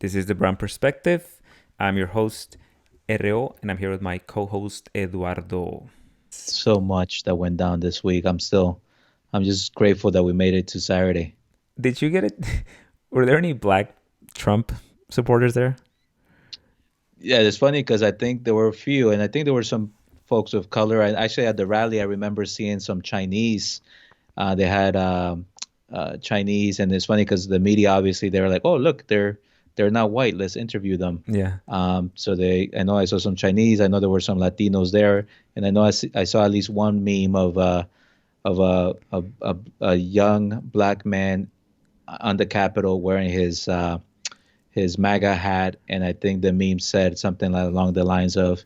This is The Brown Perspective. I'm your host, RO, and I'm here with my co-host, Eduardo. So much that went down this week. I'm just grateful that we made it to Saturday. Did you get it? Were there any black Trump supporters there? Yeah, it's funny because I think there were a few, and I think there were some folks of color. And actually, at the rally, I remember seeing some Chinese. They had Chinese, and it's funny because the media obviously they were like, "Oh, look, they're not white. Let's interview them." Yeah. I know I saw some Chinese. I know there were some Latinos there, and I know I saw at least one meme of a young black man on the Capitol wearing his MAGA hat, and I think the meme said something along the lines of,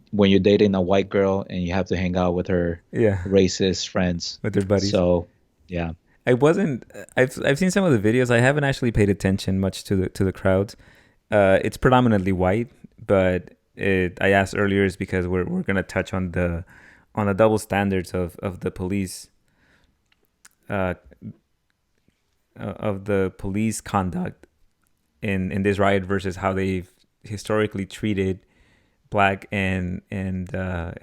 "When you're dating a white girl and you have to hang out with her Yeah, racist friends." with their buddies. So, yeah. I wasn't. I've seen some of the videos. I haven't actually paid attention much to the crowd. It's predominantly white, but I asked earlier is because we're gonna touch on the double standards of the police uh, of the police conduct in this riot versus how they've historically treated black and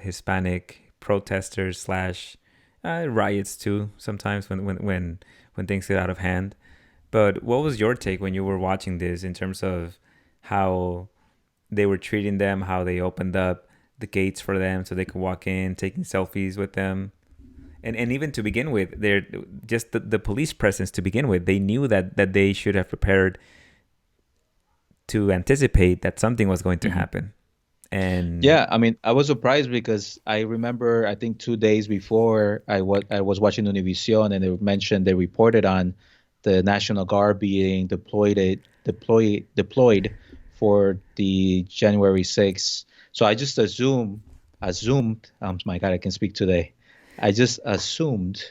Hispanic protesters slash riots too. Sometimes when things get out of hand. But what was your take when you were watching this in terms of how they were treating them, how they opened up the gates for them so they could walk in, taking selfies with them? And even to begin with, they're just the police presence to begin with. They knew that they should have prepared to anticipate that something was going to Mhm. happen. And Yeah, I mean, I was surprised because I remember, I think 2 days before I was watching Univision, and they mentioned they reported on the National Guard being deployed for the January 6th. So I just assumed, my God, I can speak today. I just assumed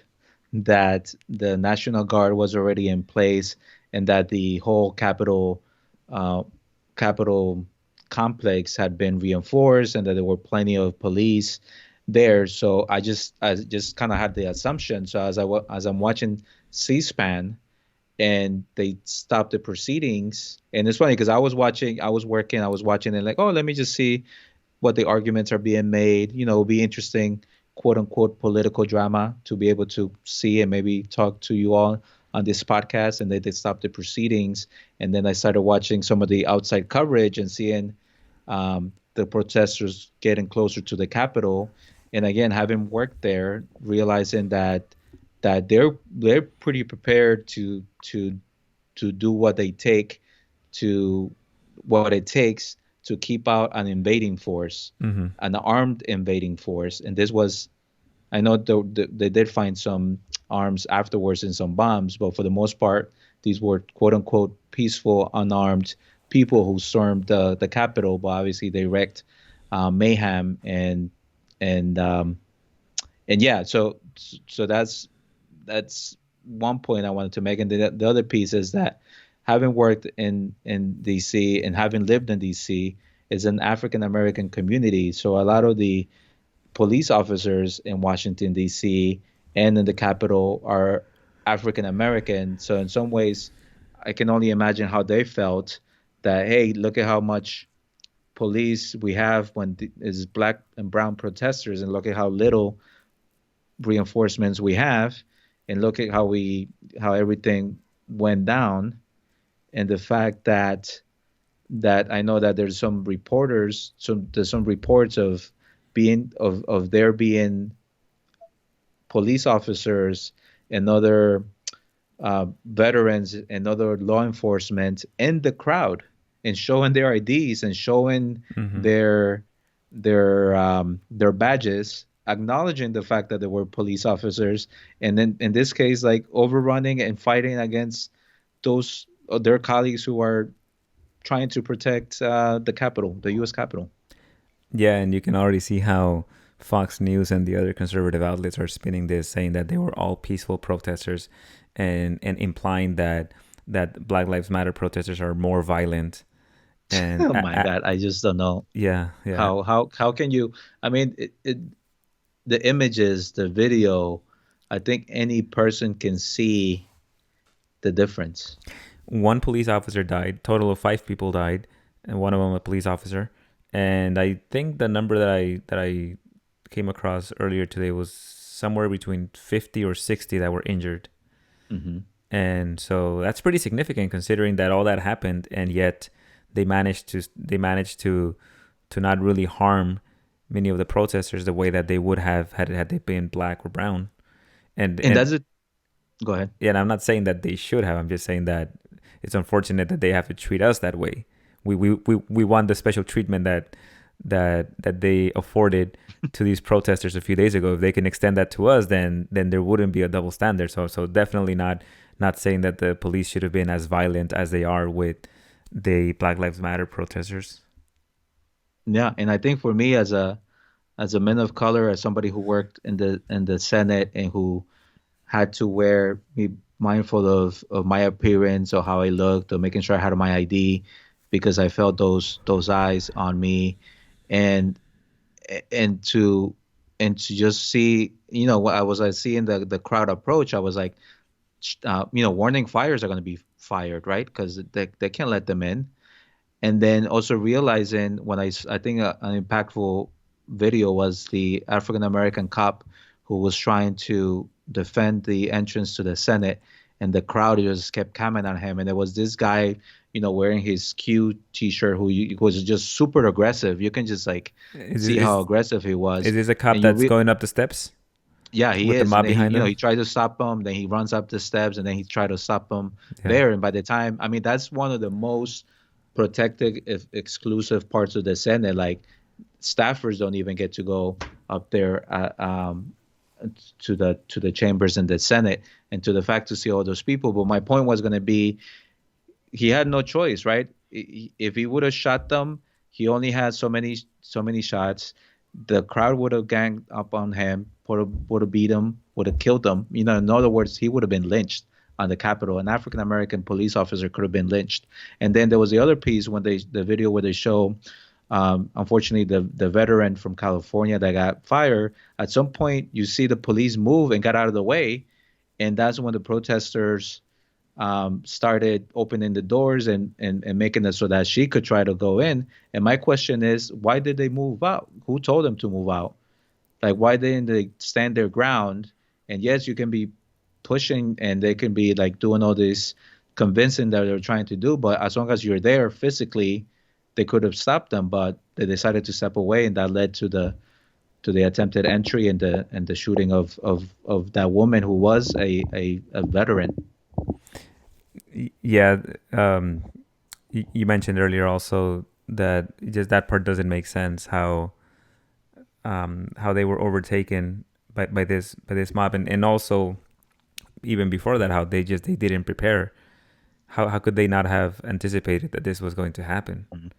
that the National Guard was already in place and that the whole uh, Capitol complex had been reinforced and that there were plenty of police there. So I just kind of had the assumption. So as I'm watching C-SPAN and they stopped the proceedings, and it's funny because I was working, I was watching and like, oh, let me just see what the arguments are being made. It'll be interesting, quote unquote, political drama to be able to see and maybe talk to you all on this podcast. And they did stop the proceedings. And then I started watching some of the outside coverage and seeing the protesters getting closer to the Capitol. And again, having worked there, realizing that they're pretty prepared to do to what it takes to keep out an invading force, mhm. an armed invading force. And this was, I know they did find some arms afterwards and some bombs, but for the most part, these were quote unquote peaceful, unarmed people who stormed the Capitol, but obviously they wreaked mayhem and and yeah, so that's one point I wanted to make, and the other piece is that having worked in DC and having lived in DC is an African American community, so a lot of the police officers in Washington D.C. and in the Capitol are African American. So in some ways, I can only imagine how they felt that, hey, look at how much police we have when it's black and brown protesters, and look at how little reinforcements we have, and look at how everything went down, and the fact that I know that there's some reports of there being police officers and other veterans and other law enforcement in the crowd and showing their IDs and showing Mhm. their their badges, acknowledging the fact that they were police officers, and then in this case, like overrunning and fighting against those their colleagues who are trying to protect the Capitol, the U.S. Capitol. Yeah, and you can already see how Fox News and the other conservative outlets are spinning this, saying that they were all peaceful protesters, and implying that Black Lives Matter protesters are more violent. And Oh my God, I just don't know yeah, yeah. how can you? I mean, the images, the video, I think any person can see the difference. one police officer died. Total of 5 people died, and one of them a police officer. And I think the number that I came across earlier today was somewhere between 50 or 60 that were injured. Hmm. And so that's pretty significant considering that all that happened, and yet they managed to not really harm many of the protesters the way that they would have had they been black or brown. And And and that's it. Go ahead. yeah, and I'm not saying that they should have. I'm just saying that it's unfortunate that they have to treat us that way. We want the special treatment that they afforded to these protesters a few days ago. If they can extend that to us, then there wouldn't be a double standard. So definitely not saying that the police should have been as violent as they are with the Black Lives Matter protesters. Yeah, and I think for me as a man of color, as somebody who worked in the Senate and who had to be mindful of my appearance or how I looked or making sure I had my ID because I felt those eyes on me and and to and to just see, I seeing the crowd approach, I was like, warning fires are going to be fired, right? Because they can't let them in. And then also realizing when I think an impactful video was the African American cop who was trying to defend the entrance to the Senate, and the crowd just kept coming on him. And there was this guy, wearing his Q T-shirt who was just super aggressive. You can just like Is see how is aggressive he is was, this a cop and you that's re going up the steps yeah, he with the is. And mob then he, behind him? he tried to stop him. Then he runs up the steps, and then he tried to stop him Yeah. there. And by the time, I mean, that's one of the most protected, exclusive parts of the Senate. Like staffers don't even get to go up there to the chambers in the Senate, and to the fact to see all those people. But my point was going to be, he had no choice, right? If he would have shot them, he only had so many shots. The crowd would have ganged up on him, would have beat him, would have killed him. In other words, he would have been lynched on the Capitol. An African American police officer could have been lynched. And then there was the other piece when the video where they show, unfortunately, the veteran from California that got fired. At some point, you see the police move and got out of the way, and that's when the protesters started opening the doors and making it so that she could try to go in. And my question is, why did they move out? Who told them to move out? Like, why didn't they stand their ground? And yes, you can be pushing and they can be like doing all this convincing that they're trying to do, but as long as you're there physically, they could have stopped them, but they decided to step away, and that led to the attempted entry and the shooting of that woman who was a veteran. Yeah. You mentioned earlier also that just that part doesn't make sense. How they were overtaken by this mob, and also even before that, how they didn't prepare. How could they not have anticipated that this was going to happen? Mhm.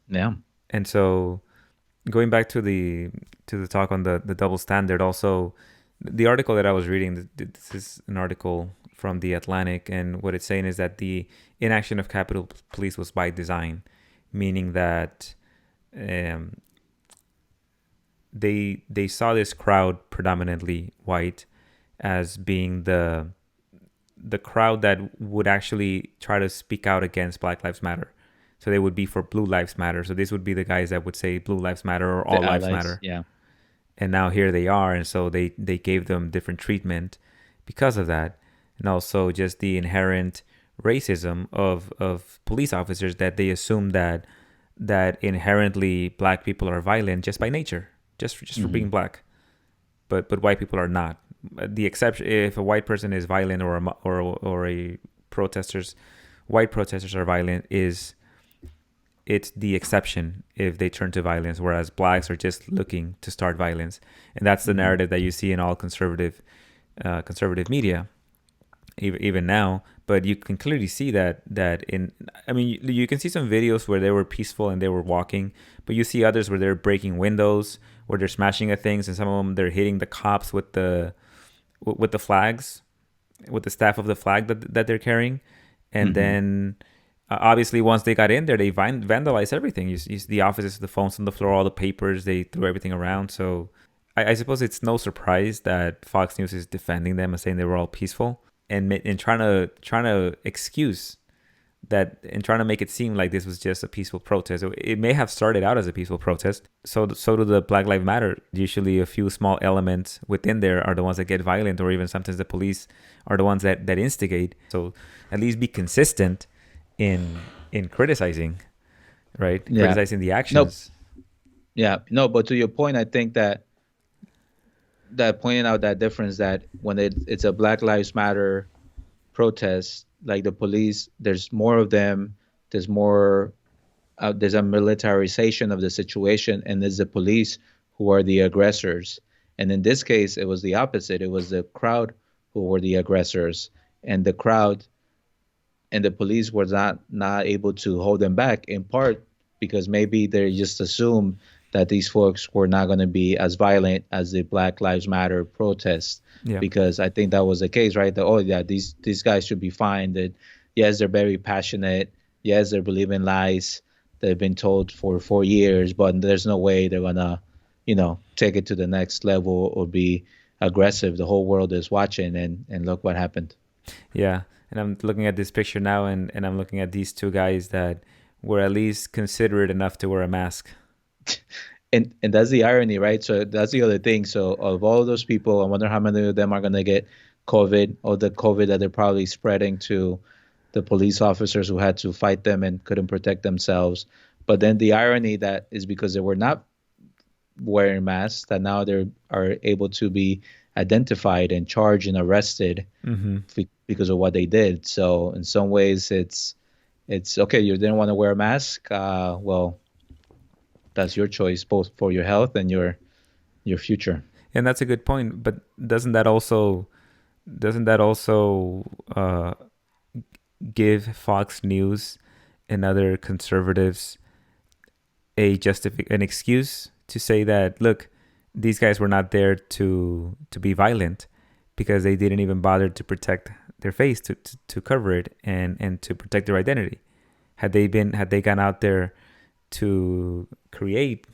Yeah. And so going back to the talk on the double standard, also the article that I was reading, this is an article from the Atlantic, and what it's saying is that the inaction of Capitol Police was by design, meaning that um, they saw this crowd, predominantly white, as being the crowd that would actually try to speak out against Black Lives Matter. So they would be for Blue Lives Matter. So this would be the guys that would say Blue Lives Matter or The All Lives allies. Matter. Yeah. And now here they are, and so they gave them different treatment because of that, and also just the inherent racism of police officers, that they assume that inherently black people are violent just by nature, just for Hmm. being black, but white people are not. The exception, if a white person is violent, or a protesters white protesters are violent, is it's the exception if they turn to violence, whereas blacks are just looking to start violence. And that's the Hmm. narrative that you see in all conservative media, even now. But you can clearly see that in, I mean, you can see some videos where they were peaceful and they were walking, but you see others where they're breaking windows, where they're smashing at things, and some of them they're hitting the cops with the flags, with the staff of the flag that they're carrying. And Hmm. then obviously once they got in there, they vandalized everything. You see the offices, the phones on the floor, all the papers, they threw everything around. So I suppose it's no surprise that Fox News is defending them and saying they were all peaceful, and trying to excuse that and trying to make it seem like this was just a peaceful protest. It may have started out as a peaceful protest. So do the Black Lives Matter. Usually a few small elements within there are the ones that get violent, or even sometimes the police are the ones that instigate. So at least be consistent in criticizing, right? Yeah. Criticizing the No. actions. Yeah. No. But to your point, I think that pointing out that difference, that when it's a Black Lives Matter protest, like the police, there's more of them. There's more. There's a militarization of the situation, and there's the police who are the aggressors. And in this case, it was the opposite. It was the crowd who were the aggressors, and the crowd and the police were not able to hold them back, in part because maybe they just assumed that these folks were not going to be as violent as the Black Lives Matter protests, Yeah. because I think that was the case, right? That, oh yeah, these guys should be fine. That yes, they're very passionate. Yes, they believe in lies they've been told for 4 years, but there's no way they're gonna, take it to the next level or be aggressive. The whole world is watching, and look what happened. Yeah. And I'm looking at this picture now, and I'm looking at these two guys that were at least considerate enough to wear a mask. And that's the irony, right? So that's the other thing. So of all those people, I wonder how many of them are going to get COVID, or the COVID that they're probably spreading to the police officers who had to fight them and couldn't protect themselves. But then the irony that is because they were not wearing masks, that now they are able to be identified and charged and arrested Mm-hmm. because of what they did. So in some ways, it's okay. You didn't want to wear a mask. Well, that's your choice, both for your health and your future. And that's a good point. But doesn't that also give Fox News and other conservatives an excuse to say that, look, these guys were not there to be violent, because they didn't even bother to protect their face, to cover it, and to protect their identity. Had they gone out there to create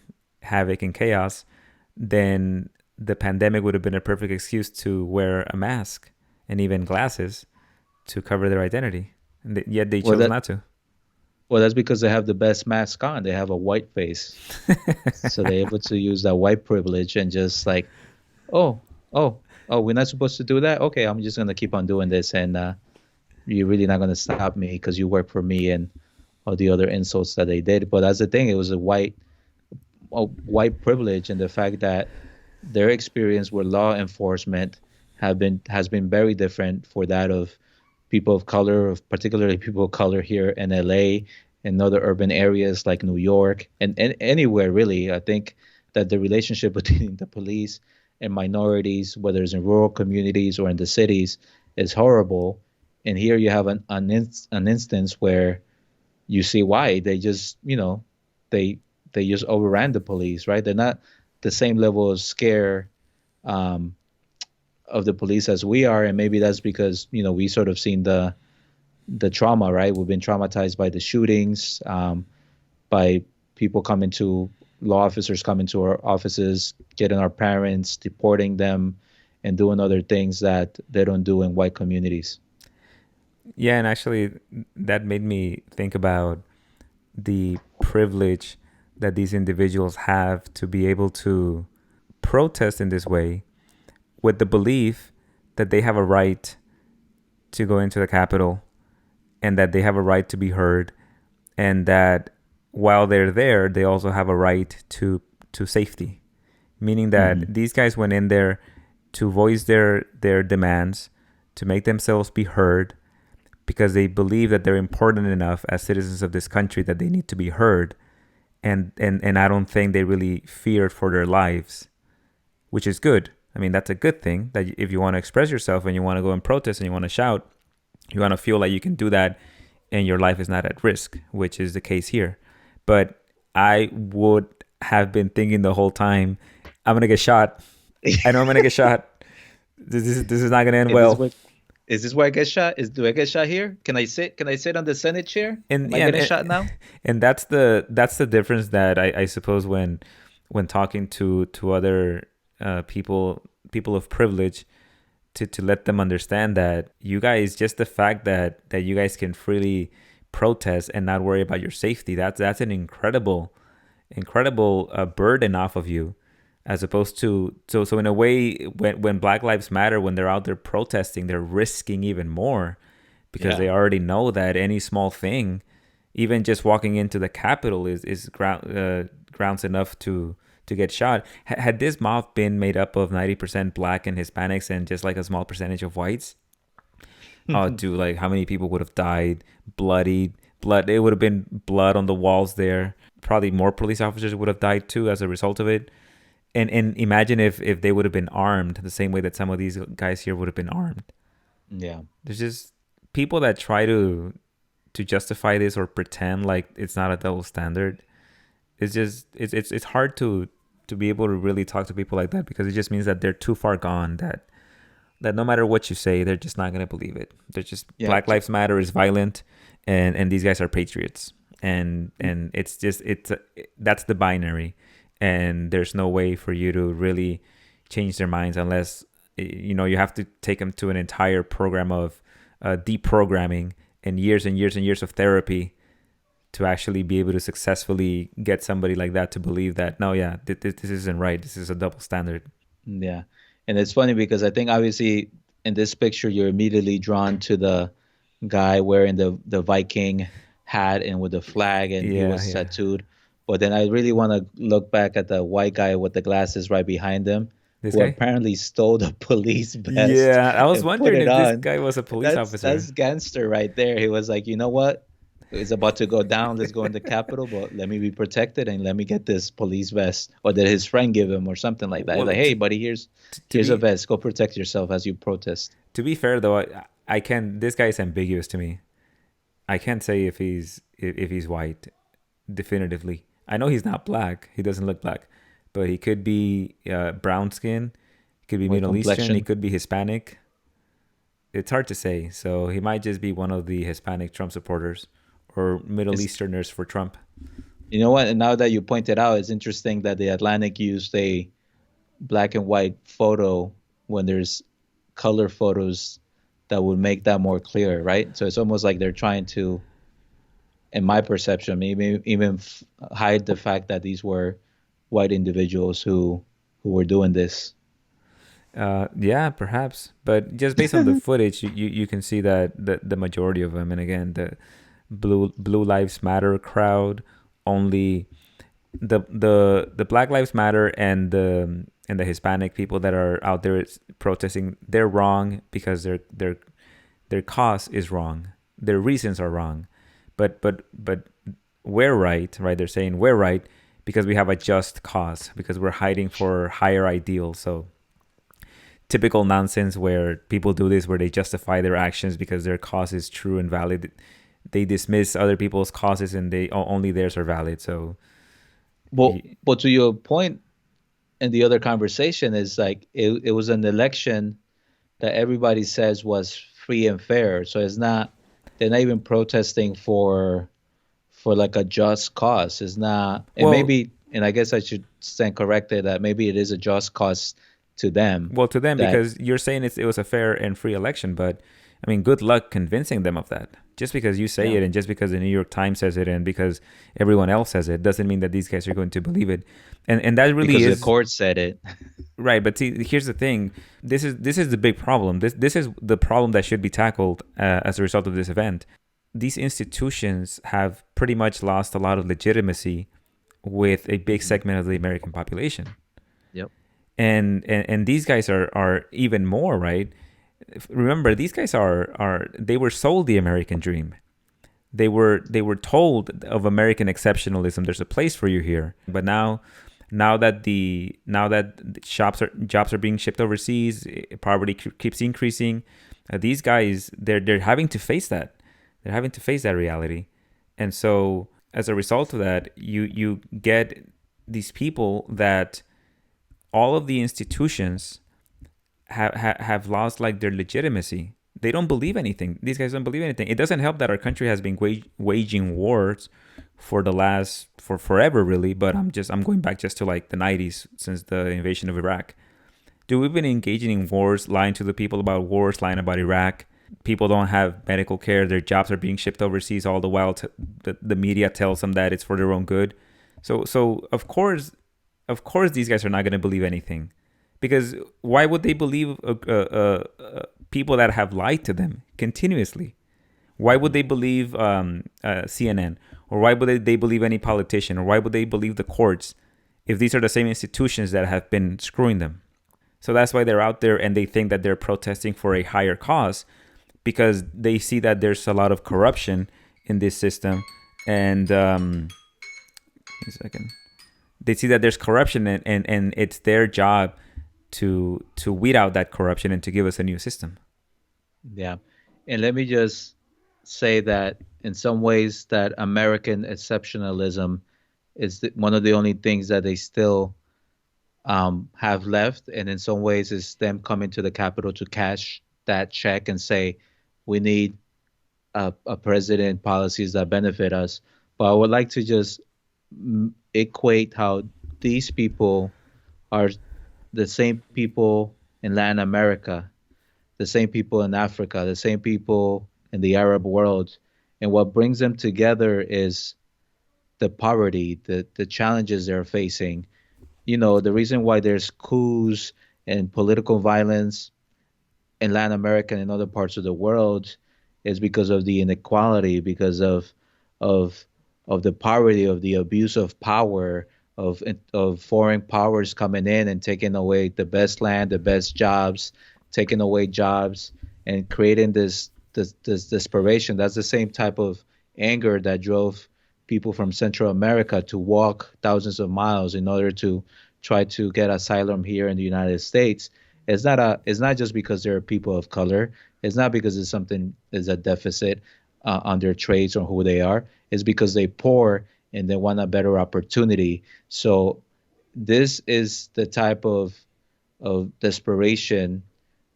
havoc and chaos, then the pandemic would have been a perfect excuse to wear a mask and even glasses to cover their identity. And yet they Well, chose that not to. well, that's because they have the best mask on. They have a white face, so they're able to use that white privilege and just like, oh, oh, oh, we're not supposed to do that. Okay, I'm just gonna keep on doing this, and you're really not gonna stop me because you work for me, and all the other insults that they did. But that's the thing. It was a white privilege, and the fact that their experience with law enforcement has been very different for that of people of color, of particularly people of color here in LA and other urban areas like New York, and anywhere really. I think that the relationship between the police and minorities, whether it's in rural communities or in the cities, is horrible. And here you have an instance where you see why they they just overran the police, right? They're not the same level of scare um, of the police as we are, and maybe that's because we sort of seen the trauma, right? We've been traumatized by the shootings, by people coming to law officers coming to our offices, getting our parents, deporting them, and doing other things that they don't do in white communities. Yeah, and actually, that made me think about the privilege that these individuals have to be able to protest in this way, with the belief that they have a right to go into the Capitol, and that they have a right to be heard, and that while they're there, they also have a right to safety. Meaning Hmm. that these guys went in there to voice their demands, to make themselves be heard, because they believe that they're important enough as citizens of this country that they need to be heard. And I don't think they really feared for their lives, which is good. I mean, that's a good thing, that if you want to express yourself and you want to go and protest and you want to shout, you want to feel like you can do that and your life is not at risk, which is the case here. But I would have been thinking the whole time, I'm going to get shot. I know I'm going to get shot. This is not going to end Is this well. what is this where I get shot? Do I get shot here? Can I sit? Can I sit on the Senate chair? And Am I yeah, getting shot now? and that's the difference that I suppose when talking to other people of privilege, to let them understand that you guys, just the fact that you guys can freely protest and not worry about your safety. That's an incredible burden off of you, as opposed to, so in a way, when Black Lives Matter, when they're out there protesting, they're risking even more because they Yeah. already know that any small thing, even just walking into the Capitol, is grounds enough to get shot. Had this mob been made up of 90% Black and Hispanics and just like a small percentage of whites, oh, dude, like how many people would have died, bloodied, blood? It would have been blood on the walls there. Probably more police officers would have died too as a result of it. And imagine if they would have been armed the same way that some of these guys here would have been armed. Yeah. There's just people that try to justify this or pretend like it's not a double standard. It's just it's hard to be able to really talk to people like that, because it just means that they're too far gone, that no matter what you say, they're just not gonna believe it. They're just, Yeah. Black Lives Matter is violent, and these guys are patriots, and it's just that's the binary, and there's no way for you to really change their minds unless you have to take them to an entire program of deprogramming and years of therapy to actually be able to successfully get somebody like that to believe that, no, yeah, this isn't right. This is a double standard. Yeah. And it's funny because I think obviously in this picture you're immediately drawn to the guy wearing the Viking hat and with the flag, and he Yeah, was yeah. tattooed. But then I really want to look back at the white guy with the glasses right behind him, This who guy? apparently stole the police vest Yeah, I was and put wondering it if this on. guy was a police That's officer. gangster right there. He was like, you know what? It's about to go down. Let's go in the Capitol, but let me be protected and let me get this police vest, or that his friend give him, or something like that. Well, Like, hey, buddy, here's to a be vest. Go protect yourself as you protest. to be fair though, I can this guy is ambiguous to me. I can't say if he's white definitively. I know he's not black. He doesn't look black, but he could be brown skin. He could be White Middle Eastern. He complexion. could be Hispanic. It's hard to say. So he might just be one of the Hispanic Trump supporters or Middle It's Easterners for Trump. You know what? And now that you pointed out, it's interesting that the Atlantic used a black and white photo when there's color photos that would make that more clear, right? So it's almost like they're trying to, in my perception, maybe even hide the fact that these were white individuals who were doing this. Yeah, perhaps, but just based on the footage, you can see that the majority of them, and again, the Blue Lives Matter crowd, only the Black Lives Matter and the Hispanic people that are out there protesting, they're wrong because their cause is wrong, their reasons are wrong, but we're right, right? They're saying we're right because we have a just cause, because we're hiding for higher ideals. So typical nonsense where people do this, where they justify their actions because their cause is true and valid. They dismiss other people's causes and they only theirs are valid. So Well, but to your point, in the other conversation is like it was an election that everybody says was free and fair. So it's not they're not even protesting for like a just cause. It's not, and well, maybe, and I guess I should stand corrected that maybe it is a just cause to them well, to them, that because you're saying it was a fair and free election, but I mean, good luck convincing them of that. Just because you say yeah, it and just because the New York Times says it and because everyone else says it doesn't mean that these guys are going to believe it. And that really because the is court said it. right. But see, here's the thing. This is the big problem. This is the problem that should be tackled as a result of this event. These institutions have pretty much lost a lot of legitimacy with a big Mhm. segment of the American population. Yep. And these guys are even more, right? Remember, these guys are they were sold the American dream. They were told of American exceptionalism. There's a place for you here. But now that jobs are being shipped overseas, poverty keeps increasing. These guys, they're having to face that. They're having to face that reality. And so as a result of that, you get these people that all of the institutions have lost like their legitimacy. They don't believe anything. These guys don't believe anything. It doesn't help that our country has been waging wars for forever, really. But I'm going back just to like the 90s, since the invasion of Iraq. Dude, we've been engaging in wars, lying to the people about wars, lying about Iraq. People don't have medical care. Their jobs are being shipped overseas all the while. The media tells them that it's for their own good. So of course, these guys are not going to believe anything, because why would they believe people that have lied to them continuously? Why would they believe CNN, or why would they believe any politician, or why would they believe the courts if these are the same institutions that have been screwing them? So that's why they're out there, and they think that they're protesting for a higher cause, because they see that there's a lot of corruption in this system, and a second, they see that there's corruption, and it's their job to weed out that corruption and to give us a new system. Yeah. And let me just say that in some ways that American exceptionalism is one of the only things that they still have left. And in some ways, it's them coming to the Capitol to cash that check and say, we need a president policies that benefit us. But I would like to just equate how these people are the same people in Latin America, the same people in Africa, the same people in the Arab world. And what brings them together is the poverty, the challenges they're facing. You know, the reason why there's coups and political violence in Latin America and in other parts of the world is because of the inequality, because of of the poverty, of the abuse of power, of foreign powers coming in and taking away the best land, the best jobs, taking away jobs, and creating this desperation. That's the same type of anger that drove people from Central America to walk thousands of miles in order to try to get asylum here in the United States. It's not just because they're people of color. It's not because it's something is a deficit on their traits or who they are. It's because they poor and they want a better opportunity. So this is the type of desperation,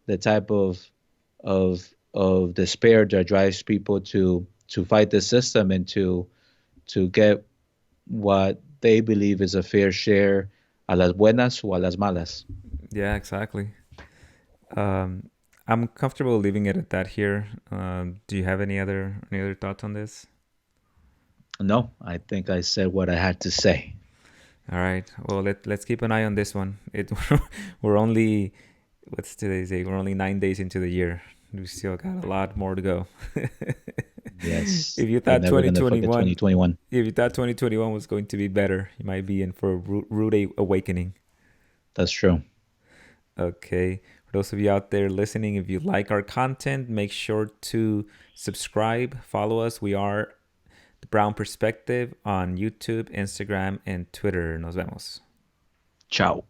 the type of despair that drives people to fight the system and to get what they believe is a fair share, a las buenas o a las malas. Yeah, exactly. Um, I'm comfortable leaving it at that here. Do you have any other thoughts on this? No, I think I said what I had to say. All right. Well, let's keep an eye on this one. We're only, what's today's date? We're only 9 days into the year. We still got a lot more to go. Yes, If you we're thought never gonna forget 2021, 2021. if you thought 2021 was going to be better, you might be in for a rude awakening. That's true. Okay. For those of you out there listening, if you like our content, make sure to subscribe, follow us. We are The Brown Perspective on YouTube, Instagram, and Twitter. Nos vemos. Ciao.